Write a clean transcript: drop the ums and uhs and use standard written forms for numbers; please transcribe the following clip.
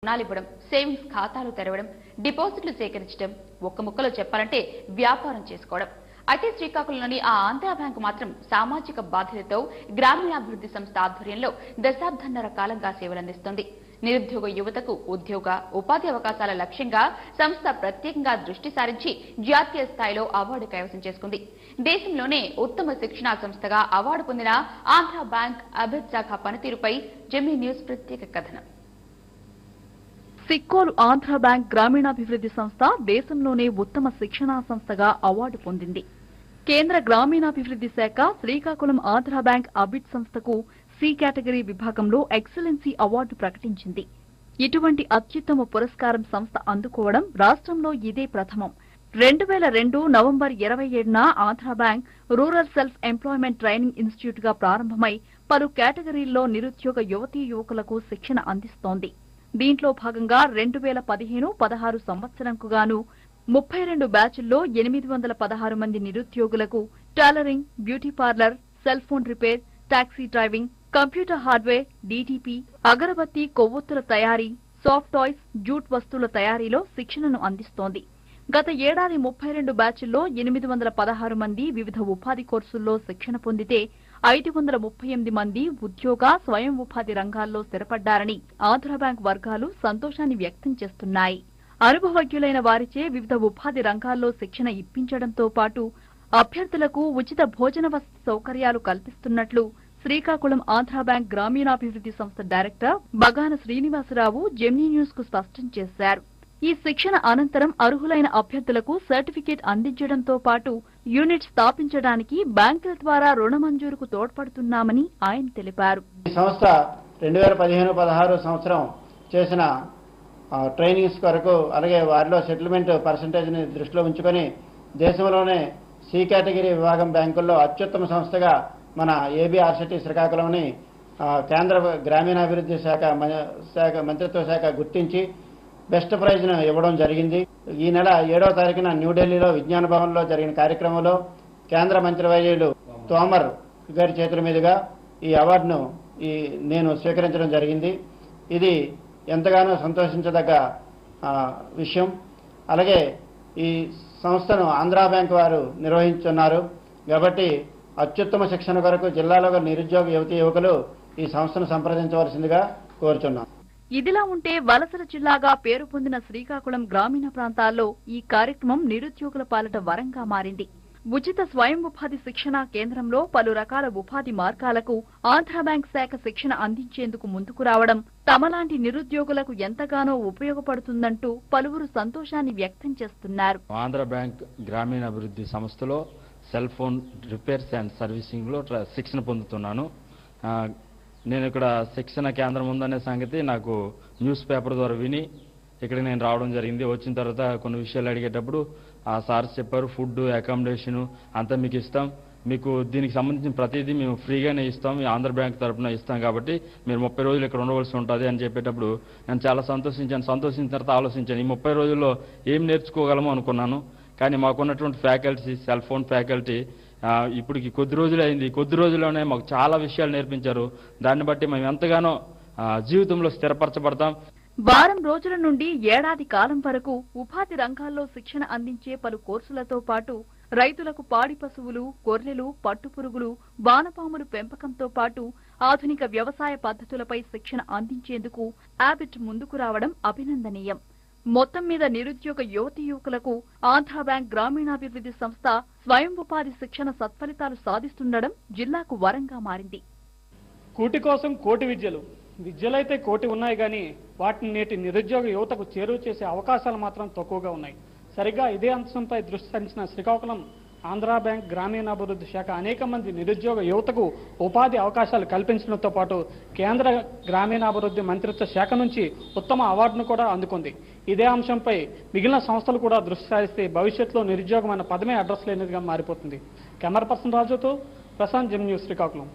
రుణాలు ఇవ్వడం, సేవింగ్స్ ఖాతాలు తెరవడం, డిపాజిట్లు సేకరించడం, ఒక్క ముక్కలో చెప్పాలంటే వ్యాపారం చేసుకోవడం. అయితే శ్రీకాకుళంలోని ఆ ఆంధ్ర బ్యాంకు మాత్రం సామాజిక బాధ్యతతో గ్రామీణాభివృద్ధి సంస్థ ఆధ్వర్యంలో దశాబ్దన్నర కాలంగా సేవలందిస్తోంది. నిరుద్యోగ యువతకు ఉద్యోగ, ఉపాధి అవకాశాల లక్ష్యంగా సంస్థ ప్రత్యేకంగా దృష్టి సారించి జాతీయ స్థాయిలో అవార్డు కైవసం చేసుకుంది. దేశంలోనే ఉత్తమ శిక్షణా సంస్థగా అవార్డు పొందిన ఆంధ్ర బ్యాంక్ అభివృద్ధి శాఖ పనితీరుపై జెమినీ న్యూస్ ప్రత్యేక కథనం. సిక్కోలు ఆంధ్ర బ్యాంక్ గ్రామీణాభివృద్ధి సంస్థ దేశంలోనే ఉత్తమ శిక్షణా సంస్థగా అవార్డు పొందింది. కేంద్ర గ్రామీణాభివృద్ధి శాఖ శ్రీకాకుళం ఆంధ్ర బ్యాంక్ అభివృద్ధి సంస్థకు సి కేటగిరీ విభాగంలో ఎక్సలెన్సీ అవార్డు ప్రకటించింది. ఇటువంటి అత్యుత్తమ పురస్కారం సంస్థ అందుకోవడం రాష్ట్రంలో ఇదే ప్రథమం. 2002 నవంబర్ 27న Andhra bank rural self employment training institute గా ప్రారంభమై పలు కేటగిరీల్లో నిరుద్యోగ యువతీ యువకులకు శిక్షణ అందిస్తోంది. దీంట్లో భాగంగా 2015-16 సంవత్సరంకు గాను 32 బ్యాచ్ల్లో 816 మంది నిరుద్యోగులకు tailoring, beauty parlour, cell phone repair, taxi driving, computer hardware, DTP, అగరబత్తి కొవ్వొత్తుల తయారీ, సాఫ్ట్ టాయ్స్, జూట్ వస్తువుల తయారీలో శిక్షణను అందిస్తోంది. గత ఏడాది 32 బ్యాచ్ల్లో 816 మంది వివిధ ఉపాధి కోర్సుల్లో శిక్షణ పొందితే 538 మంది ఉద్యోగ, స్వయం ఉపాధి రంగాల్లో స్థిరపడ్డారని ఆంధ్ర బ్యాంక్ వర్గాలు సంతోషాన్ని వ్యక్తం చేస్తున్నాయి. అనుభవజ్ఞులైన వారిచే వివిధ ఉపాధి రంగాల్లో శిక్షణ ఇప్పించడంతో పాటు అభ్యర్థులకు ఉచిత భోజన వసతి సౌకర్యాలు కల్పిస్తున్నట్లు శ్రీకాకుళం ఆంధ్ర బ్యాంక్ గ్రామీణాభివృద్ధి సంస్థ డైరెక్టర్ బగాన శ్రీనివాసరావు జెమినీ న్యూస్ కు స్పష్టం చేశారు. ఈ శిక్షణ అనంతరం అర్హులైన అభ్యర్థులకు సర్టిఫికేట్ అందించడంతో పాటు యూనిట్ స్థాపించడానికి బ్యాంకుల ద్వారా రుణ మంజూరుకు తోడ్పడుతున్నామని ఆయన తెలిపారు. ఈ సంస్థ 2015-16 సంవత్సరం చేసిన ట్రైనింగ్స్ కొరకు, అలాగే వారిలో సెటిల్మెంట్ పర్సంటేజ్ ని దృష్టిలో ఉంచుకొని దేశంలోనే సి కేటగిరీ విభాగం బ్యాంకుల్లో అత్యుత్తమ సంస్థగా మన ఏబిఆర్సిటీ శ్రీకాకుళంని కేంద్ర గ్రామీణాభివృద్ధి శాఖ మంత్రిత్వ శాఖ గుర్తించి బెస్ట్ ప్రైజ్ను ఇవ్వడం జరిగింది. ఈ నెల 7వ తారీఖున న్యూఢిల్లీలో విజ్ఞాన భవన్లో జరిగిన కార్యక్రమంలో కేంద్ర మంత్రివర్యులు తోమర్ గారి చేతుల మీదుగా ఈ అవార్డును నేను స్వీకరించడం జరిగింది. ఇది ఎంతగానో సంతోషించదగ్గ విషయం. అలాగే ఈ సంస్థను ఆంధ్ర బ్యాంక్ వారు నిర్వహించున్నారు కాబట్టి అత్యుత్తమ శిక్షణ కొరకు జిల్లాలో నిరుద్యోగ యువతీ యువకులు ఈ సంస్థను సంప్రదించవలసిందిగా కోరుచున్నాను. ఇదిలా ఉంటే వలసల జిల్లాగా పేరు పొందిన శ్రీకాకుళం గ్రామీణ ప్రాంతాల్లో ఈ కార్యక్రమం నిరుద్యోగుల పాలిట వరంగా మారింది. ఉచిత స్వయం ఉపాధి శిక్షణా కేంద్రంలో పలు రకాల ఉపాధి మార్గాలకు ఆంధ్ర బ్యాంక్ శాఖ శిక్షణ అందించేందుకు ముందుకు రావడం తమలాంటి నిరుద్యోగులకు ఎంతగానో ఉపయోగపడుతుందంటూ పలువురు సంతోషాన్ని వ్యక్తం చేస్తున్నారు. ఆంధ్ర బ్యాంక్ గ్రామీణాభివృద్ధి సంస్థలో cell phone repairs and servicing లో శిక్షణ పొందుతున్నాను. నేను ఇక్కడ శిక్షణ కేంద్రం ఉందనే సంగతి నాకు న్యూస్ పేపర్ ద్వారా విని ఇక్కడ నేను రావడం జరిగింది. వచ్చిన తర్వాత కొన్ని విషయాలు అడిగేటప్పుడు ఆ సార్స్ చెప్పారు, ఫుడ్, అకామిడేషన్ అంతా మీకు ఇస్తాం, మీకు దీనికి సంబంధించిన ప్రతిదీ మేము ఫ్రీగానే ఇస్తాం, ఆంధ్ర బ్యాంక్ తరఫున ఇస్తాం కాబట్టి మీరు 30 రోజులు ఇక్కడ ఉండవలసి ఉంటుంది అని చెప్పేటప్పుడు నేను చాలా సంతోషించాను. సంతోషించిన తర్వాత ఆలోచించాను, ఈ 30 రోజుల్లో ఏం నేర్చుకోగలమో అనుకున్నాను. కానీ మాకున్నటువంటి ఫ్యాకల్టీ, సెల్ ఫోన్ ఫ్యాకల్టీ ఇప్పటికి కొద్ది రోజులు అయింది. కొద్ది రోజుల్లోనే మాకు చాలా విషయాలు నేర్పించారు. దాన్ని బట్టి మేము ఎంతగానో జీవితంలో స్థిరపరచబడతాం. వారం రోజుల నుండి ఏడాది కాలం వరకు ఉపాధి రంగాల్లో శిక్షణ అందించే పలు కోర్సులతో పాటు రైతులకు పాడి పశువులు, గొర్రెలు, పట్టుపురుగులు, వానపాములు పెంపకంతో పాటు ఆధునిక వ్యవసాయ పద్ధతులపై శిక్షణ అందించేందుకు యాబిట్ ముందుకు రావడం అభినందనీయం. మొత్తం మీద నిరుద్యోగ యువతీ యువకులకు ఆంధ్ర బ్యాంక్ గ్రామీణాభివృద్ధి సంస్థ స్వయం ఉపాధి శిక్షణ సత్ఫలితాలు సాధిస్తుండడం జిల్లాకు వరంగా మారింది. కూటి కోసం కోటి విద్యలైతే కోటి ఉన్నాయి కానీ వాటిని నేటి నిరుద్యోగ యువతకు చేరువ చేసే అవకాశాలు మాత్రం తక్కువగా ఉన్నాయి. సరిగ్గా ఇదే అంశంపై దృష్టి సారించిన శ్రీకాకుళం ఆంధ్ర బ్యాంక్ గ్రామీణాభివృద్ధి శాఖ అనేక మంది నిరుద్యోగ యువతకు ఉపాధి అవకాశాలు కల్పించడంతో పాటు కేంద్ర గ్రామీణాభివృద్ధి మంత్రిత్వ శాఖ నుంచి ఉత్తమ అవార్డును కూడా అందుకుంది. ఇదే అంశంపై మిగిలిన సంస్థలు కూడా దృష్టి సారిస్తే భవిష్యత్తులో నిరుద్యోగం అన్న పదమే అడ్రస్ లేనిదిగా మారిపోతుంది. కెమెరా పర్సన్ రాజుతో ప్రశాంత్, జెమినీ న్యూస్, శ్రీకాకుళం.